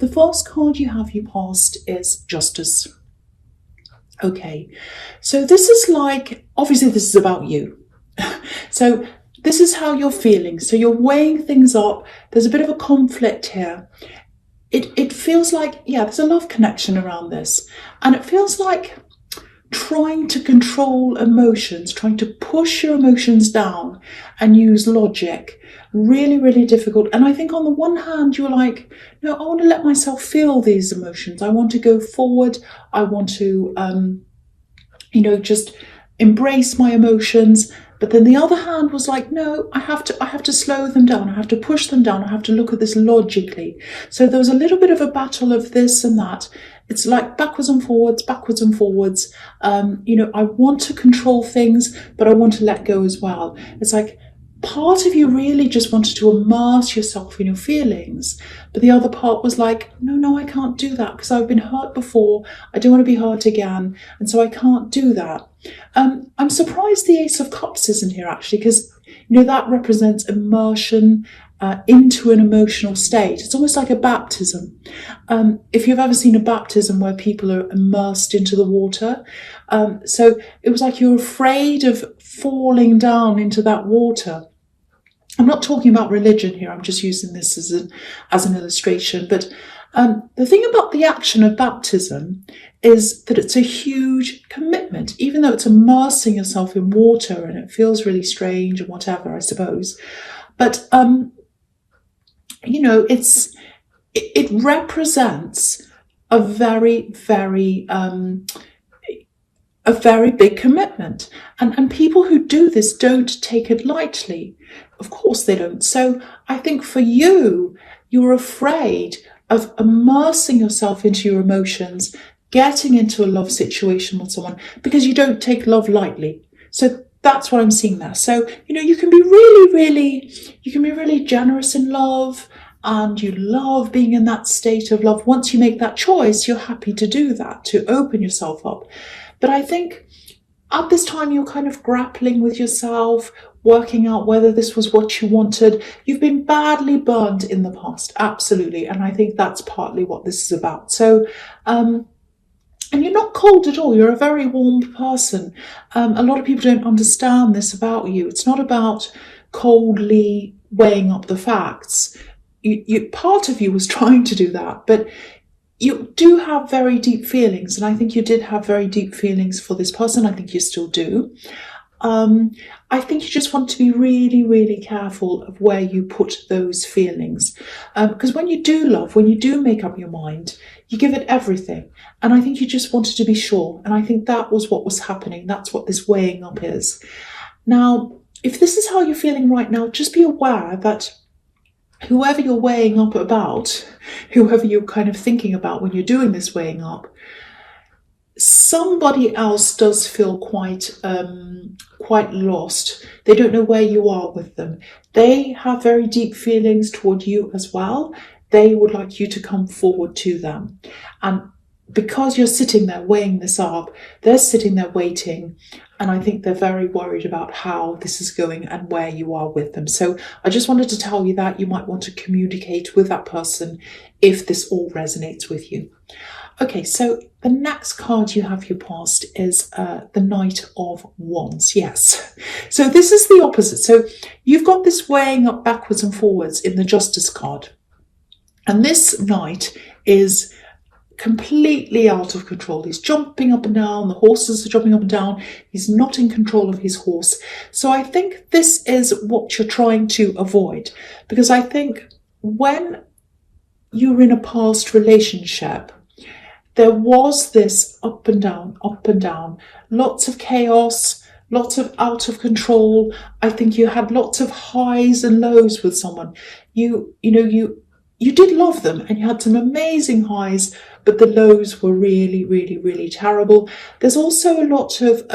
The first card you have you past is Justice. Okay, so this is like, obviously this is about you. So this is how you're feeling. So you're weighing things up. There's a bit of a conflict here. It feels like, yeah, there's a love connection around this. And it feels like trying to control emotions, trying to push your emotions down and use logic. Really, really difficult. And I think on the one hand, you're like, no, I want to let myself feel these emotions. I want to go forward. I want to, just embrace my emotions. But then the other hand was like, no, I have to slow them down. I have to push them down. I have to look at this logically. So there was a little bit of a battle of this and that. It's like backwards and forwards, backwards and forwards. I want to control things, but I want to let go as well. It's like part of you really just wanted to immerse yourself in your feelings. But the other part was like, no, I can't do that because I've been hurt before. I don't want to be hurt again. And so I can't do that. I'm surprised the Ace of Cups isn't here actually, because that represents immersion into an emotional state. It's almost like a baptism. If you've ever seen a baptism where people are immersed into the water, so it was like you're afraid of falling down into that water. I'm not talking about religion here. I'm just using this as an illustration. But the thing about the action of baptism is that it's a huge commitment, even though it's immersing yourself in water and it feels really strange and whatever, I suppose. But, it represents a very, very, a very big commitment. And people who do this don't take it lightly. Of course they don't. So I think for you, you're afraid of immersing yourself into your emotions, getting into a love situation with someone, because you don't take love lightly. So that's what I'm seeing there. So, you can be really generous in love, and you love being in that state of love. Once you make that choice, you're happy to do that, to open yourself up. But I think at this time, you're kind of grappling with yourself, working out whether this was what you wanted. You've been badly burned in the past, absolutely. And I think that's partly what this is about. So, and you're not cold at all. You're a very warm person. A lot of people don't understand this about you. It's not about coldly weighing up the facts. Part of you was trying to do that, but you do have very deep feelings. And I think you did have very deep feelings for this person. I think you still do. I think you just want to be really, really careful of where you put those feelings. Because when you do love, when you do make up your mind, you give it everything. And I think you just wanted to be sure. And I think that was what was happening. That's what this weighing up is. Now, if this is how you're feeling right now, just be aware that whoever you're weighing up about, whoever you're kind of thinking about when you're doing this weighing up, somebody else does feel quite lost. They don't know where you are with them. They have very deep feelings toward you as well. They would like you to come forward to them. And because you're sitting there weighing this up, they're sitting there waiting. And I think they're very worried about how this is going and where you are with them. So I just wanted to tell you that you might want to communicate with that person if this all resonates with you. Okay, so the next card you have your past is the Knight of Wands. Yes. So this is the opposite. So you've got this weighing up backwards and forwards in the Justice card. And this Knight is completely out of control. He's jumping up and down. The horses are jumping up and down. He's not in control of his horse. So I think this is what you're trying to avoid. Because I think when you're in a past relationship, there was this up and down, lots of chaos, lots of out of control. I think you had lots of highs and lows with someone. You did love them and you had some amazing highs, but the lows were really, really, really terrible. There's also a lot of,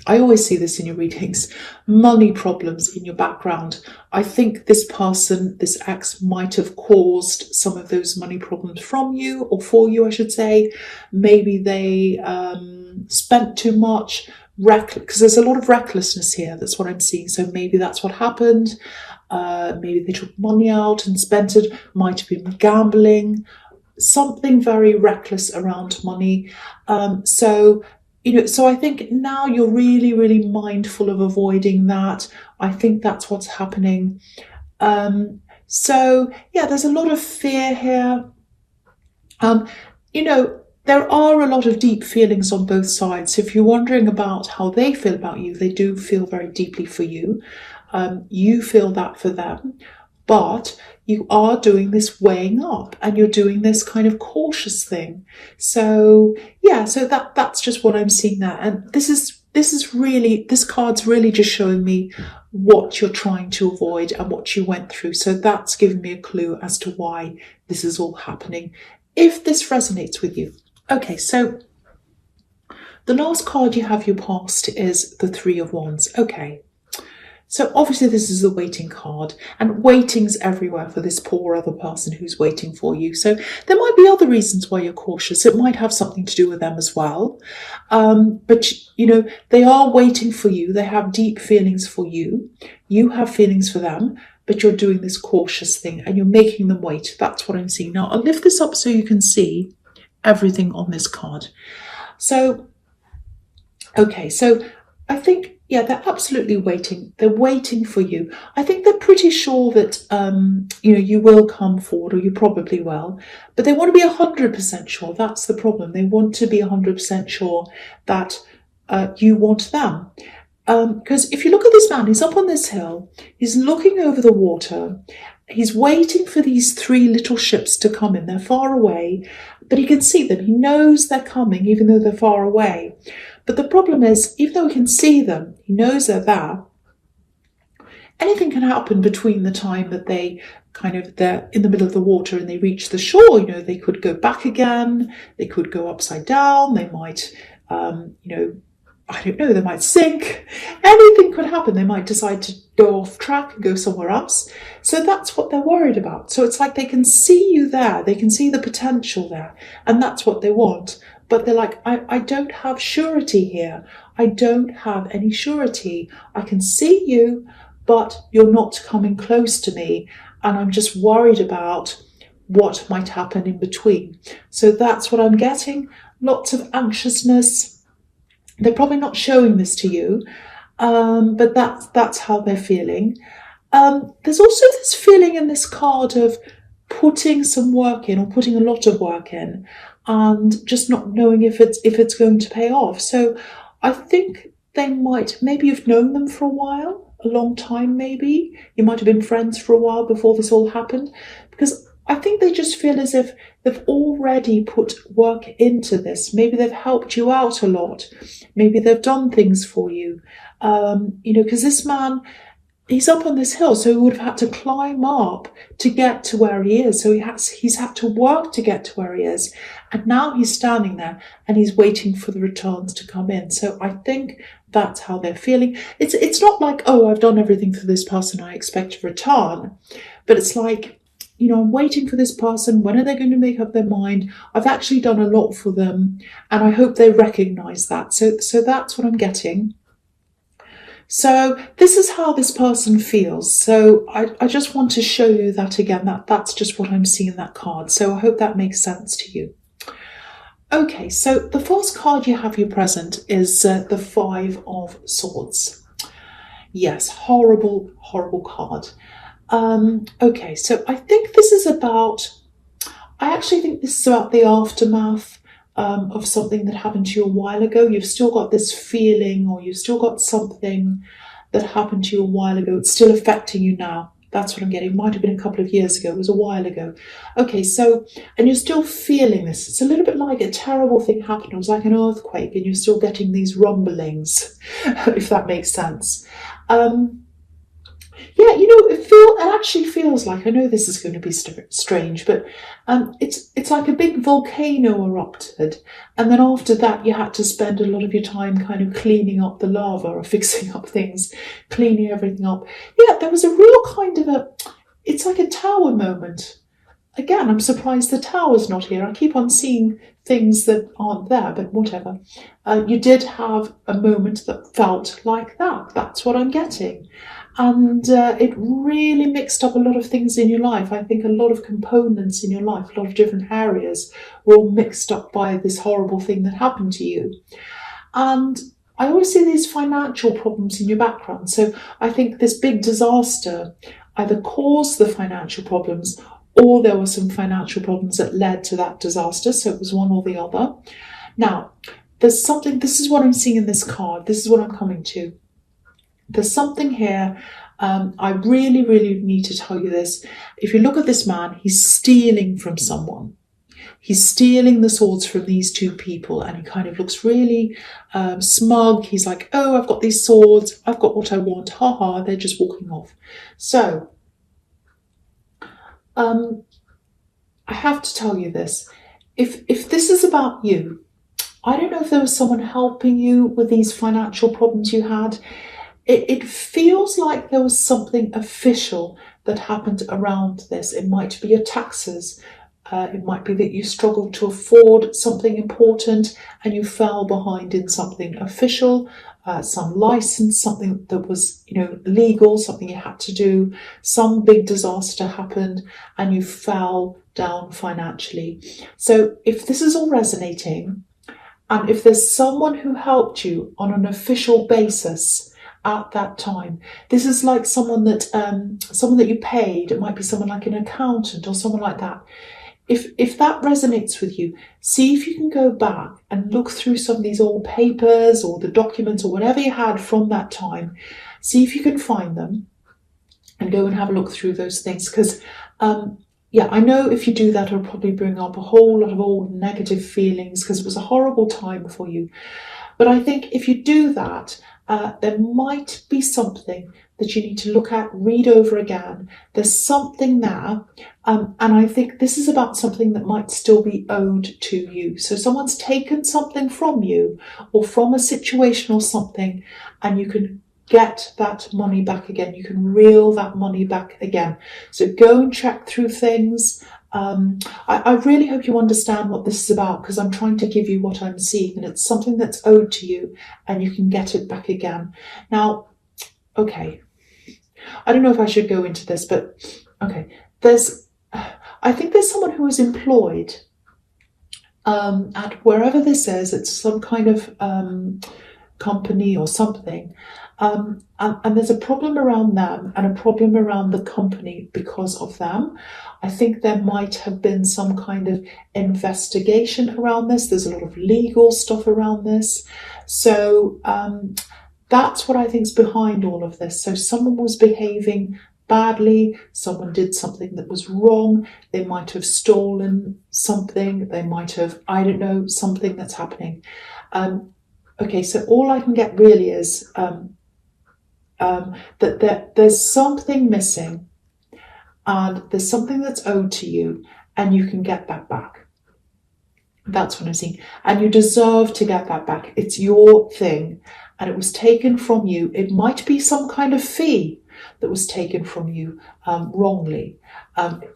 I always see this in your readings, money problems in your background. I think this person, this ex, might have caused some of those money problems from you, or for you, I should say. Maybe they spent too much, because there's a lot of recklessness here. That's what I'm seeing. So maybe that's what happened. Maybe they took money out and spent it, might have been gambling, something very reckless around money. So I think now you're really, really mindful of avoiding that. I think that's what's happening. So yeah, there's a lot of fear here. There are a lot of deep feelings on both sides. So if you're wondering about how they feel about you, they do feel very deeply for you. You feel that for them, but you are doing this weighing up and you're doing this kind of cautious thing. So yeah, so that's just what I'm seeing there. And this card's really just showing me what you're trying to avoid and what you went through. So that's giving me a clue as to why this is all happening, if this resonates with you. Okay, so the last card you have your past is the Three of Wands. Okay, so obviously this is the waiting card, and waiting's everywhere for this poor other person who's waiting for you. So there might be other reasons why you're cautious. It might have something to do with them as well. But they are waiting for you. They have deep feelings for you. You have feelings for them, but you're doing this cautious thing and you're making them wait. That's what I'm seeing. Now I'll lift this up so you can see everything on this card. So, okay, so I think, yeah, they're absolutely waiting. They're waiting for you. I think they're pretty sure that, you will come forward, or you probably will, but they want to be 100% sure. That's the problem. They want to be 100% sure that you want them. Because if you look at this man, he's up on this hill, he's looking over the water, he's waiting for these three little ships to come in. They're far away, but he can see them. He knows they're coming, even though they're far away. But the problem is, even though he can see them, he knows they're there, anything can happen between the time that they're in the middle of the water and they reach the shore. They could go back again, they could go upside down, they might, I don't know, they might sink. Anything could happen. They might decide to go off track and go somewhere else. So that's what they're worried about. So it's like they can see you there. They can see the potential there. And that's what they want. But they're like, I don't have surety here. I don't have any surety. I can see you, but you're not coming close to me. And I'm just worried about what might happen in between. So that's what I'm getting. Lots of anxiousness. They're probably not showing this to you, but that's how they're feeling. There's also this feeling in this card of putting some work in, or putting a lot of work in, and just not knowing if it's going to pay off. So I think maybe you've known them for a while, a long time maybe. You might have been friends for a while before this all happened, because I think they just feel as if they've already put work into this. Maybe they've helped you out a lot. Maybe they've done things for you. Because this man, he's up on this hill, so he would have had to climb up to get to where he is. So he's had to work to get to where he is. And now he's standing there and he's waiting for the returns to come in. So I think that's how they're feeling. It's not like, oh, I've done everything for this person, I expect a return. But it's like, I'm waiting for this person. When are they going to make up their mind? I've actually done a lot for them, and I hope they recognize that. So that's what I'm getting. So this is how this person feels. So I just want to show you that again. That's just what I'm seeing in that card. So I hope that makes sense to you. Okay, so the first card you have here present is the Five of Swords. Yes, horrible, horrible card. Okay, so I actually think this is about the aftermath of something that happened to you a while ago. You've still got this feeling, or you've still got something that happened to you a while ago. It's still affecting you now. That's what I'm getting. It might have been a couple of years ago. It was a while ago. Okay, so, and you're still feeling this. It's a little bit like a terrible thing happened. It was like an earthquake, and you're still getting these rumblings, if that makes sense. Yeah, it actually feels like, I know this is going to be strange, but it's like a big volcano erupted, and then after that you had to spend a lot of your time kind of cleaning up the lava, or fixing up things, cleaning everything up. Yeah, there was a real kind of it's like a tower moment. Again, I'm surprised the tower's not here. I keep on seeing things that aren't there, but whatever. You did have a moment that felt like that. That's what I'm getting. And it really mixed up a lot of things in your life. I think a lot of components in your life, a lot of different areas were all mixed up by this horrible thing that happened to you. And I always see these financial problems in your background. So I think this big disaster either caused the financial problems, or there were some financial problems that led to that disaster. So it was one or the other. Now, there's something, this is what I'm seeing in this card. This is what I'm coming to. There's something here. I really, really need to tell you this. If you look at this man, he's stealing from someone. He's stealing the swords from these two people, and he kind of looks really smug. He's like, oh, I've got these swords. I've got what I want. Ha ha, they're just walking off. So, I have to tell you this. If this is about you, I don't know if there was someone helping you with these financial problems you had. It feels like there was something official that happened around this. It might be your taxes. It might be that you struggled to afford something important and you fell behind in something official, some license, something that was, legal, something you had to do. Some big disaster happened and you fell down financially. So if this is all resonating, and if there's someone who helped you on an official basis at that time, this is like someone that you paid. It might be someone like an accountant or someone like that. If that resonates with you, see if you can go back and look through some of these old papers or the documents or whatever you had from that time. See if you can find them and go and have a look through those things. Because, I know if you do that, it'll probably bring up a whole lot of old negative feelings because it was a horrible time for you. But I think if you do that, there might be something that you need to look at, read over again. There's something there. And I think this is about something that might still be owed to you. So someone's taken something from you or from a situation or something, and you can get that money back again. You can reel that money back again. So go and check through things. I really hope you understand what this is about, because I'm trying to give you what I'm seeing, and it's something that's owed to you and you can get it back again. Now, okay, I don't know if I should go into this, but okay, I think there's someone who is employed at wherever this is. It's some kind of company or something. And there's a problem around them and a problem around the company because of them. I think there might have been some kind of investigation around this. There's a lot of legal stuff around this. So that's what I think is behind all of this. So someone was behaving badly, someone did something that was wrong, they might have stolen something, they might have, I don't know, something that's happening. Okay, so all I can get really is that there's something missing and there's something that's owed to you and you can get that back. That's what I'm seeing. And you deserve to get that back. It's your thing and it was taken from you. It might be some kind of fee that was taken from you wrongly,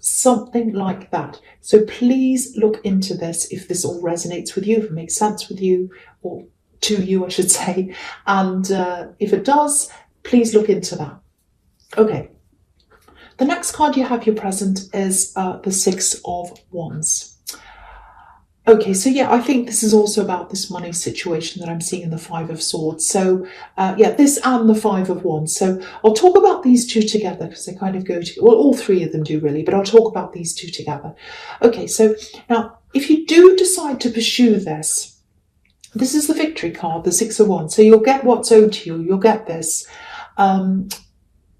something like that. So please look into this if this all resonates with you, if it makes sense with you, or to you, I should say. And if it does, please look into that. Okay. The next card you have, your present, is the Six of Wands. Okay, so yeah, I think this is also about this money situation that I'm seeing in the Five of Swords. So this and the Five of Wands. So I'll talk about these two together because they kind of go to, well, all three of them do really, but I'll talk about these two together. Okay, so now if you do decide to pursue this, this is the victory card, the Six of Wands. So you'll get what's owed to you. You'll get this.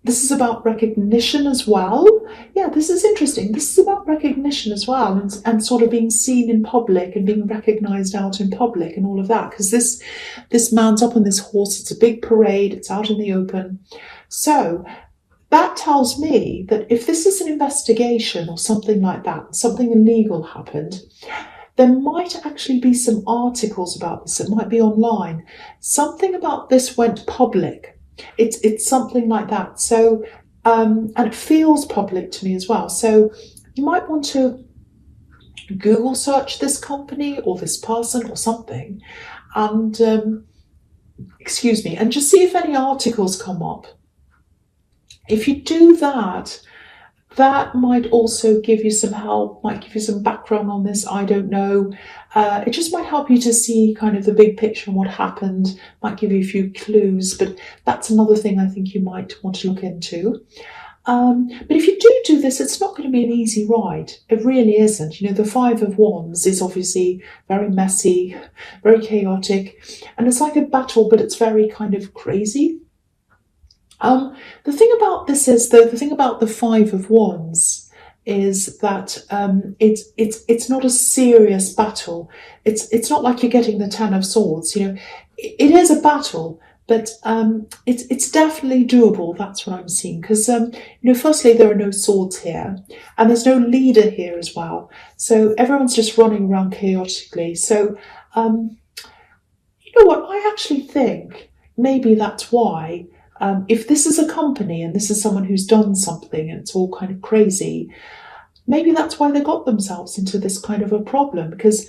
This is about recognition as well. Yeah, this is interesting. This is about recognition as well, and sort of being seen in public and being recognized out in public and all of that. Because this man's up on this horse. It's a big parade. It's out in the open. So that tells me that if this is an investigation or something like that, something illegal happened, there might actually be some articles about this. It might be online. Something about this went public. It's something like that. So, and it feels public to me as well. So you might want to Google search this company or this person or something, and and just see if any articles come up. If you do that, that might also give you some help, might give you some background on this, I don't know. It just might help you to see kind of the big picture and what happened, might give you a few clues, but that's another thing I think you might want to look into. But if you do this, it's not going to be an easy ride. It really isn't. You know, the Five of Wands is obviously very messy, very chaotic, and it's like a battle, but it's very kind of crazy. The thing about this is, though, the thing about the Five of Wands is that it's not a serious battle. It's not like you're getting the Ten of Swords. You know, it is a battle, but it's definitely doable. That's what I'm seeing. Because you know, firstly, there are no swords here, and there's no leader here as well. So everyone's just running around chaotically. So you know what? I actually think maybe that's why. If this is a company and this is someone who's done something and it's all kind of crazy, maybe that's why they got themselves into this kind of a problem, because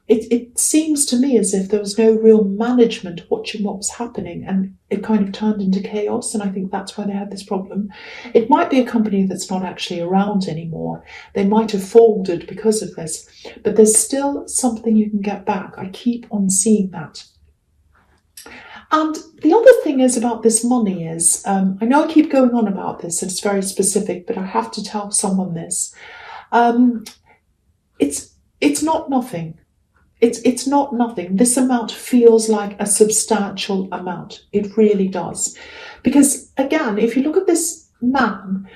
it seems to me as if there was no real management watching what was happening, and it kind of turned into chaos, and I think that's why they had this problem. It might be a company that's not actually around anymore. They might have folded because of this, but there's still something you can get back. I keep on seeing that. And the other thing is about this money is, I know I keep going on about this, and it's very specific, but I have to tell someone this. It's not nothing. It's not nothing. This amount feels like a substantial amount. It really does. Because again, if you look at this man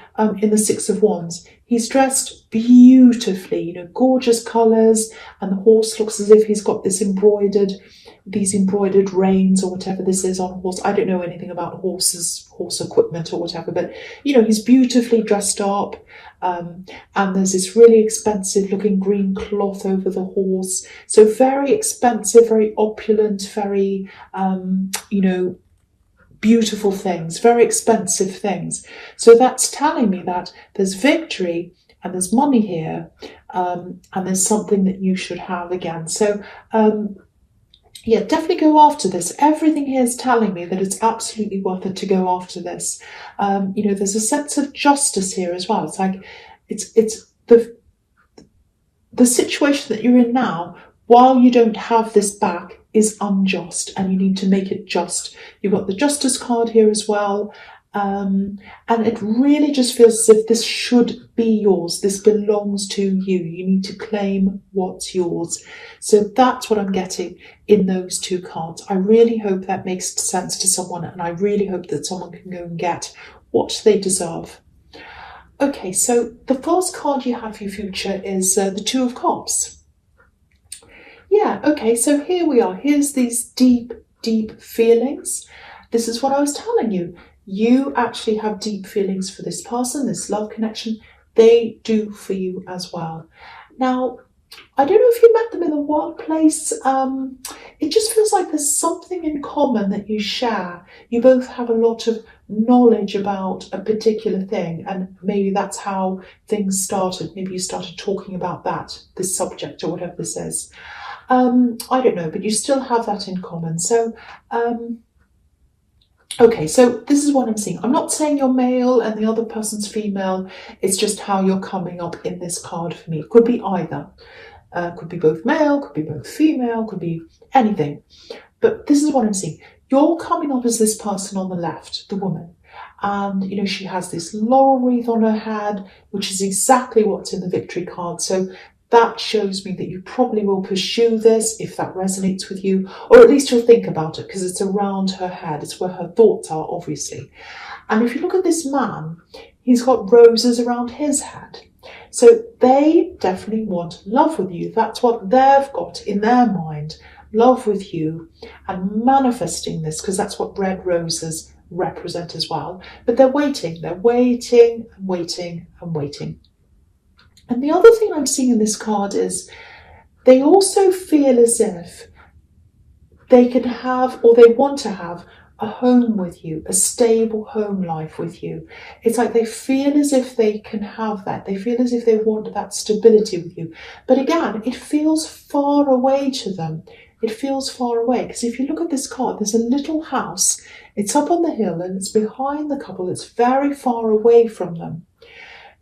in the Six of Wands, he's dressed beautifully, you know, gorgeous colours, and the horse looks as if he's got these embroidered reins or whatever this is on a horse. I don't know anything about horses, horse equipment or whatever, but you know, he's beautifully dressed up, and there's this really expensive looking green cloth over the horse. So very expensive, very opulent, very you know, beautiful things, very expensive things. So that's telling me that there's victory and there's money here, and there's something that you should have again. So yeah, definitely go after this. Everything here is telling me that it's absolutely worth it to go after this. You know, there's a sense of justice here as well. It's like it's the situation that you're in now, while you don't have this back, is unjust, and you need to make it just. You've got the Justice card here as well. And it really just feels as if this should be yours. This belongs to you. You need to claim what's yours. So that's what I'm getting in those two cards. I really hope that makes sense to someone, and I really hope that someone can go and get what they deserve. Okay, so the first card you have for your future is the Two of Cups. Yeah, okay, so here we are. Here's these deep, deep feelings. This is what I was telling you. You actually have deep feelings for this person, this love connection. They do for you as well. Now, I don't know if you met them in the workplace. It just feels like there's something in common that you share. You both have a lot of knowledge about a particular thing, and maybe that's how things started. Maybe you started talking about that, this subject or whatever this is. I don't know, but you still have that in common. So, okay, so this is what I'm seeing. I'm not saying you're male and the other person's female. It's just how you're coming up in this card for me. It could be either. Could be both male, could be both female, could be anything. But this is what I'm seeing. You're coming up as this person on the left, the woman. And, you know, she has this laurel wreath on her head, which is exactly what's in the victory card. So that shows me that you probably will pursue this if that resonates with you, or at least you'll think about it, because it's around her head. It's where her thoughts are, obviously. And if you look at this man, he's got roses around his head. So they definitely want love with you. That's what they've got in their mind, love with you, and manifesting this, because that's what red roses represent as well. But they're waiting and waiting and waiting. And the other thing I'm seeing in this card is they also feel as if they can have, or they want to have, a home with you, a stable home life with you. It's like they feel as if they can have that. They feel as if they want that stability with you. But again, it feels far away to them. it feels far away. Because if you look at this card, there's a little house. It's up on the hill and it's behind the couple. It's very far away from them.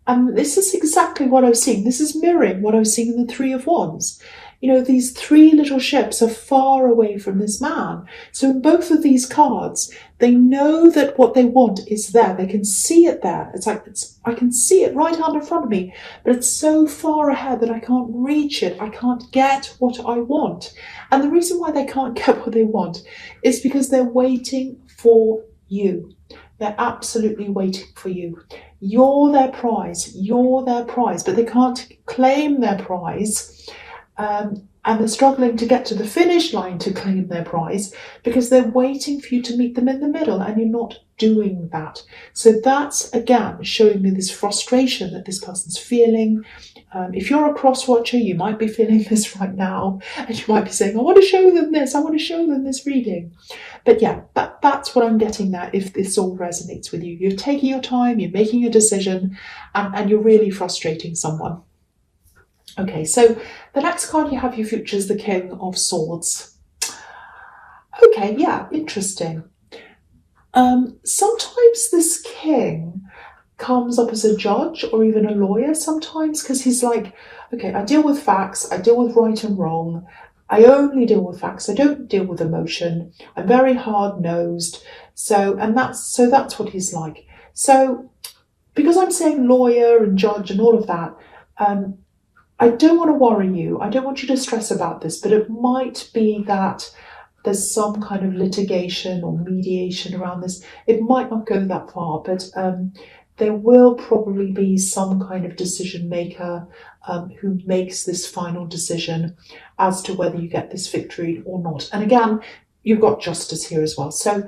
And this is exactly what I was seeing. This is mirroring what I was seeing in the Three of Wands. You know, these three little ships are far away from this man. So in both of these cards, they know that what they want is there. They can see it there. It's like, I can see it right out in front of me, but it's so far ahead that I can't reach it. I can't get what I want. And the reason why they can't get what they want is because they're waiting for you. They're absolutely waiting for you. You're their prize. You're their prize, but they can't claim their prize. And they're struggling to get to the finish line to claim their prize because they're waiting for you to meet them in the middle, and you're not doing that. So that's, again, showing me this frustration that this person's feeling. If you're a cross watcher, you might be feeling this right now, and you might be saying, I want to show them this, I want to show them this reading. But yeah, that's what I'm getting there if this all resonates with you. You're taking your time, you're making a decision, and you're really frustrating someone. Okay, so the next card you have your future is the King of Swords. Okay, yeah, interesting. Sometimes this king comes up as a judge or even a lawyer sometimes, because he's like, okay, I deal with facts, I deal with right and wrong, I only deal with facts, I don't deal with emotion, I'm very hard-nosed, so that's what he's like. So because I'm saying lawyer and judge and all of that, I don't want to worry you. I don't want you to stress about this, but it might be that there's some kind of litigation or mediation around this. It might not go that far, but there will probably be some kind of decision maker who makes this final decision as to whether you get this victory or not. And again, you've got justice here as well. So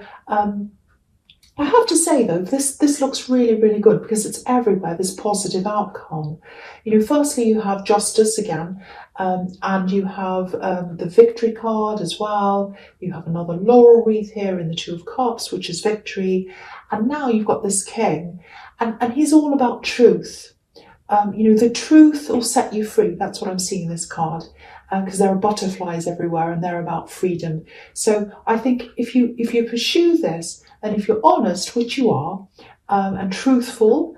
I have to say, though, this looks really, really good because it's everywhere, this positive outcome. You know, firstly, you have justice again, and you have the victory card as well. You have another laurel wreath here in the Two of Cups, which is victory. And now you've got this king, and he's all about truth. You know, the truth will set you free. That's what I'm seeing in this card, because there are butterflies everywhere and they're about freedom. So I think if you pursue this, and if you're honest, which you are, and truthful,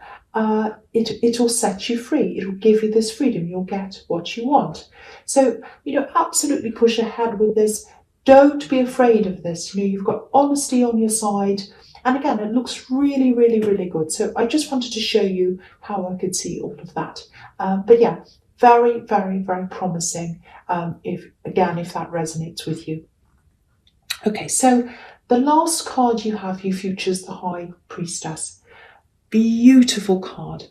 it will set you free. It will give you this freedom. You'll get what you want. So, you know, absolutely push ahead with this. Don't be afraid of this. You know, you've got honesty on your side. And again, it looks really, really, really good. So I just wanted to show you how I could see all of that. But yeah, very, very, very promising if that resonates with you. Okay, so the last card you have, you future, is the High Priestess. Beautiful card.